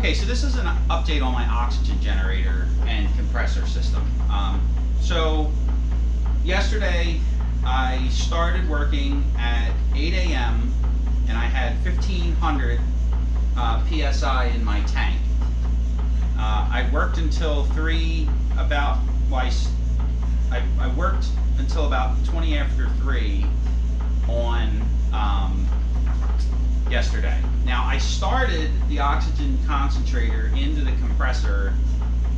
Okay, so this is an update on my oxygen generator and compressor system. So yesterday I started working at 8 a.m. and I had 1500 PSI in my tank. I worked until I worked until about 20 after 3 on yesterday. Now I started the oxygen concentrator into the compressor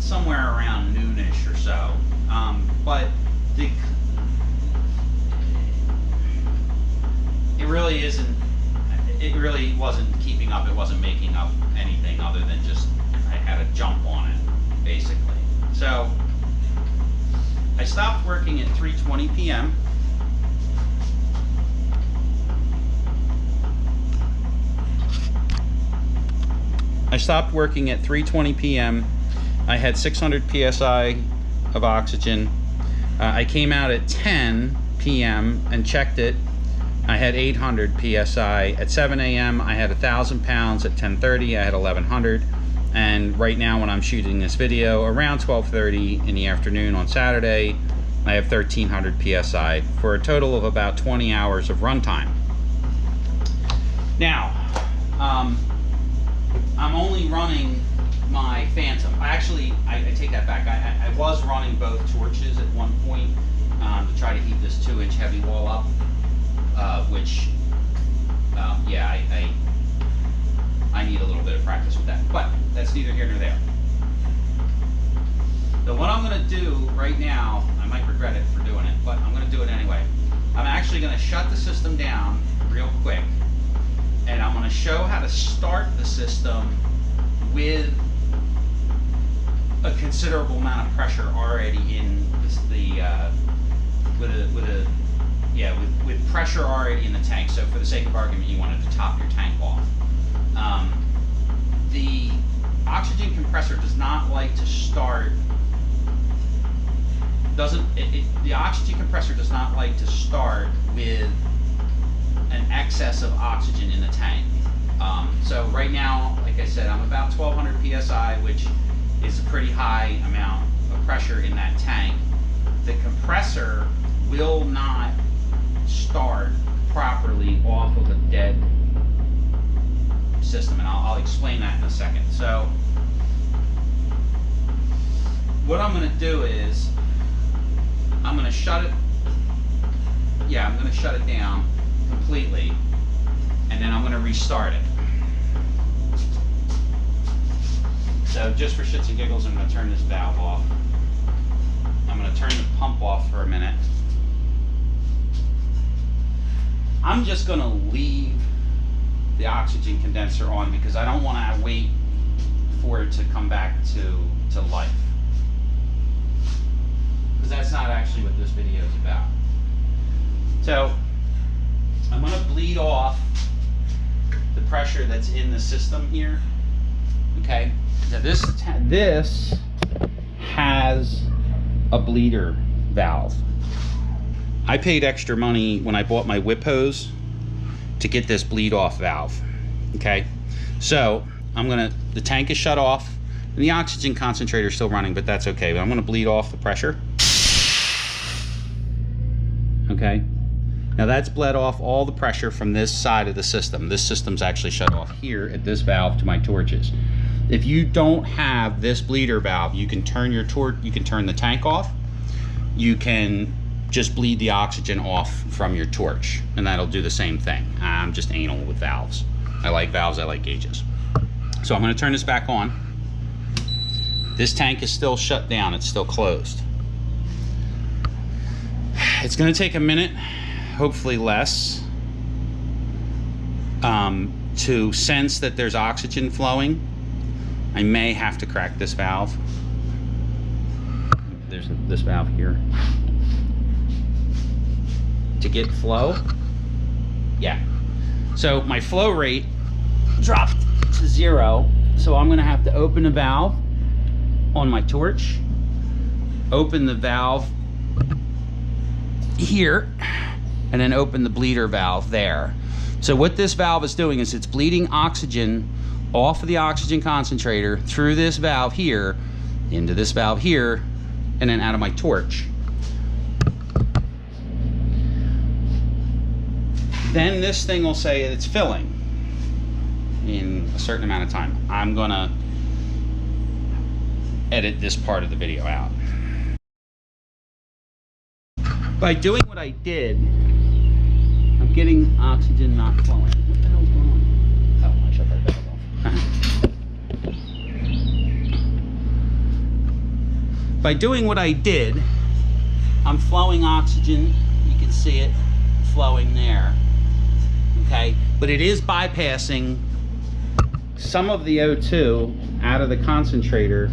somewhere around noonish or so, but it really wasn't keeping up. It wasn't making up anything other than just I had a jump on it, basically. So I stopped working at 3:20 p.m. I stopped working at 3:20 p.m. I had 600 PSI of oxygen. I came out at 10 p.m. and checked it. I had 800 PSI. At 7 a.m. I had 1,000 pounds. At 10:30 I had 1,100. And right now when I'm shooting this video, around 12:30 in the afternoon on Saturday, I have 1,300 PSI for a total of about 20 hours of runtime. Now, I'm only running my Phantom. I take that back. I was running both torches at one point to try to heat this 2-inch heavy wall up, which, yeah, I need a little bit of practice with that. But that's neither here nor there. So what I'm going to do right now, I might regret it for doing it, but I'm going to do it anyway. I'm actually going to shut the system down real quick, and I'm going to show how to start the system with a considerable amount of pressure already in with pressure already in the tank. So for the sake of argument, you wanted to top your tank off. The oxygen compressor does not like to start. The oxygen compressor does not like to start with an excess of oxygen in the tank. So right now, like I said, I'm about 1,200 PSI, which is a pretty high amount of pressure in that tank. The compressor will not start properly off of a dead system, and I'll explain that in a second. So what I'm going to do is I'm going to shut it. Yeah, I'm going to shut it down completely, and then I'm going to restart it. So just for shits and giggles, I'm going to turn this valve off. I'm going to turn the pump off for a minute. I'm just going to leave the oxygen condenser on because I don't want to wait for it to come back to life. Because that's not actually what this video is about. So I'm going to bleed off the pressure that's in the system here. Okay. Now this has a bleeder valve. I paid extra money when I bought my whip hose to get this bleed off valve. Okay. So the tank is shut off and the oxygen concentrator is still running, but that's okay. But I'm going to bleed off the pressure. Okay. Now that's bled off all the pressure from this side of the system. This system's actually shut off here at this valve to my torches. If you don't have this bleeder valve, you can turn the tank off. You can just bleed the oxygen off from your torch, and that'll do the same thing. I'm just anal with valves. I like valves, I like gauges. So I'm going to turn this back on. This tank is still shut down, it's still closed. It's going to take a minute, hopefully less, to sense that there's oxygen flowing. I may have to crack this valve. There's this valve here. To get flow. Yeah. So my flow rate dropped to 0. So I'm going to have to open a valve on my torch. Open the valve here. And then open the bleeder valve there. So what this valve is doing is it's bleeding oxygen off of the oxygen concentrator, through this valve here, into this valve here, and then out of my torch. Then this thing will say it's filling in a certain amount of time. I'm gonna edit this part of the video out. By doing what I did, I'm getting oxygen not flowing. What the hell's going on? Oh, I shut that valve off. By doing what I did, I'm flowing oxygen. You can see it flowing there. Okay, but it is bypassing some of the O2 out of the concentrator.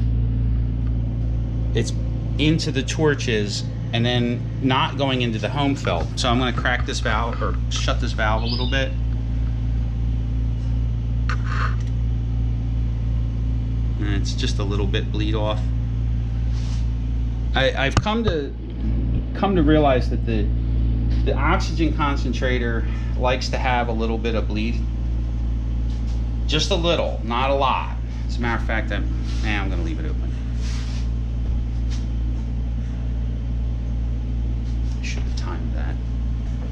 It's into the torches and then not going into the home fill. So I'm going to crack this valve, or shut this valve a little bit. And it's just a little bit bleed off. I've come to realize that the oxygen concentrator likes to have a little bit of bleed. Just a little, not a lot. As a matter of fact, I'm going to leave it open. I should have timed that.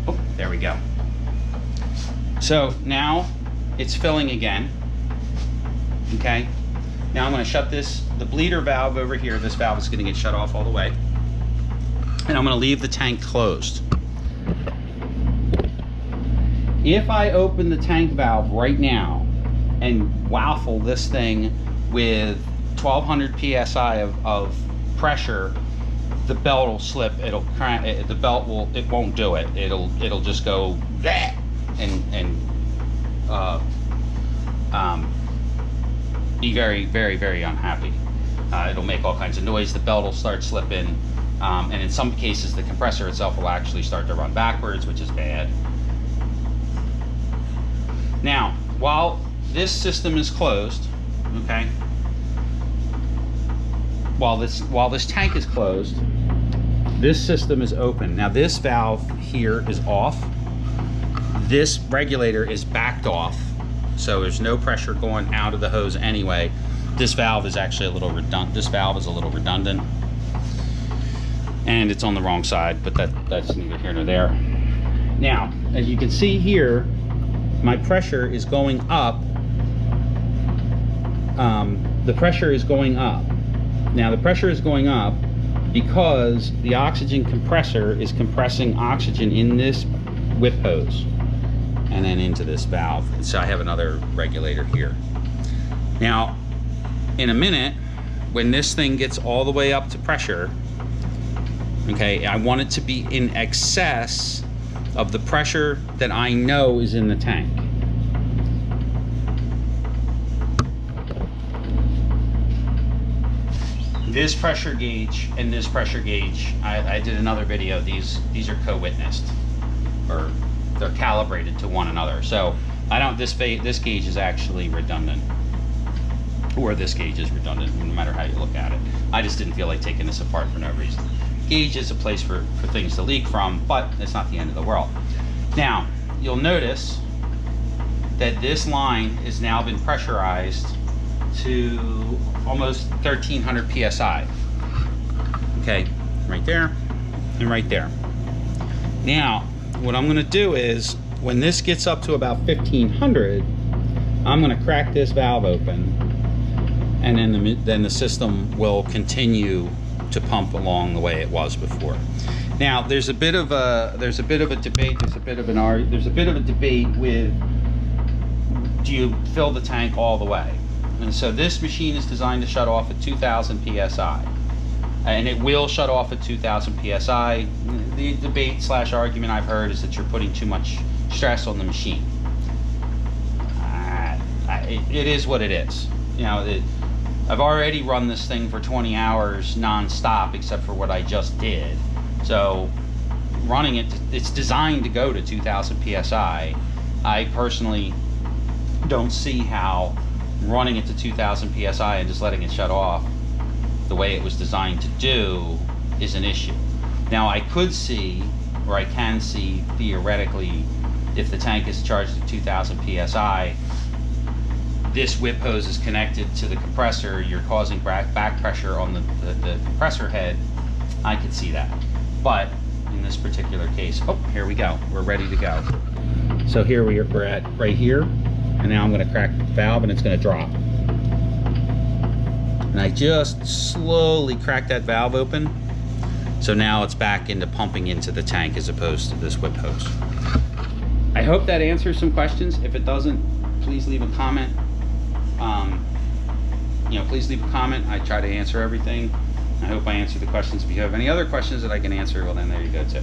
Oh, there we go. So now it's filling again. Okay. Now I'm going to shut the bleeder valve over here. This valve is going to get shut off all the way. And I'm going to leave the tank closed. If I open the tank valve right now and waffle this thing with 1200 psi of pressure, the belt will slip. It'll crank. The belt will. It won't do it. It'll just go and be very, very, very unhappy. It'll make all kinds of noise. The belt will start slipping, and in some cases, the compressor itself will actually start to run backwards, which is bad. Now, while this system is closed, okay, while this tank is closed, this system is open. Now this valve here is off. This regulator is backed off, so there's no pressure going out of the hose anyway. This valve is actually a little redundant. This valve is a little redundant, and it's on the wrong side, but that's neither here nor there. Now, as you can see here, my pressure is going up. The pressure is going up. Now the pressure is going up because the oxygen compressor is compressing oxygen in this whip hose and then into this valve. So I have another regulator here. Now, in a minute, when this thing gets all the way up to pressure, okay, I want it to be in excess of the pressure that I know is in the tank. This pressure gauge and this pressure gauge, I did another video. These are co-witnessed, or they're calibrated to one another. So I don't. This gauge is actually redundant, or this gauge is redundant, no matter how you look at it. I just didn't feel like taking this apart for no reason. Gauge is a place for things to leak from, but it's not the end of the world. Now you'll notice that this line has now been pressurized to almost 1300 psi. Okay, right there and right there. Now what I'm going to do is, when this gets up to about 1500, I'm going to crack this valve open, and then the system will continue to pump along the way it was before. Now there's a bit of a debate. There's a bit of a debate with, do you fill the tank all the way? And so this machine is designed to shut off at 2000 psi, and it will shut off at 2000 psi. The debate / argument I've heard is that you're putting too much stress on the machine. It is what it is. You know, I've already run this thing for 20 hours non-stop, except for what I just did. So running it, it's designed to go to 2000 psi. I personally don't see how running it to 2000 psi and just letting it shut off the way it was designed to do is an issue. Now I could see, or I can see theoretically, if the tank is charged at 2000 psi, this whip hose is connected to the compressor, you're causing back pressure on the compressor head, I could see that. But in this particular case, oh, here we go. We're ready to go. So here we're at right here, and now I'm going to crack the valve and it's going to drop. And I just slowly crack that valve open. So now it's back into pumping into the tank as opposed to this whip hose. I hope that answers some questions. If it doesn't, please leave a comment. Please leave a comment. I try to answer everything. I hope I answered the questions. If you have any other questions that I can answer, well then there you go too.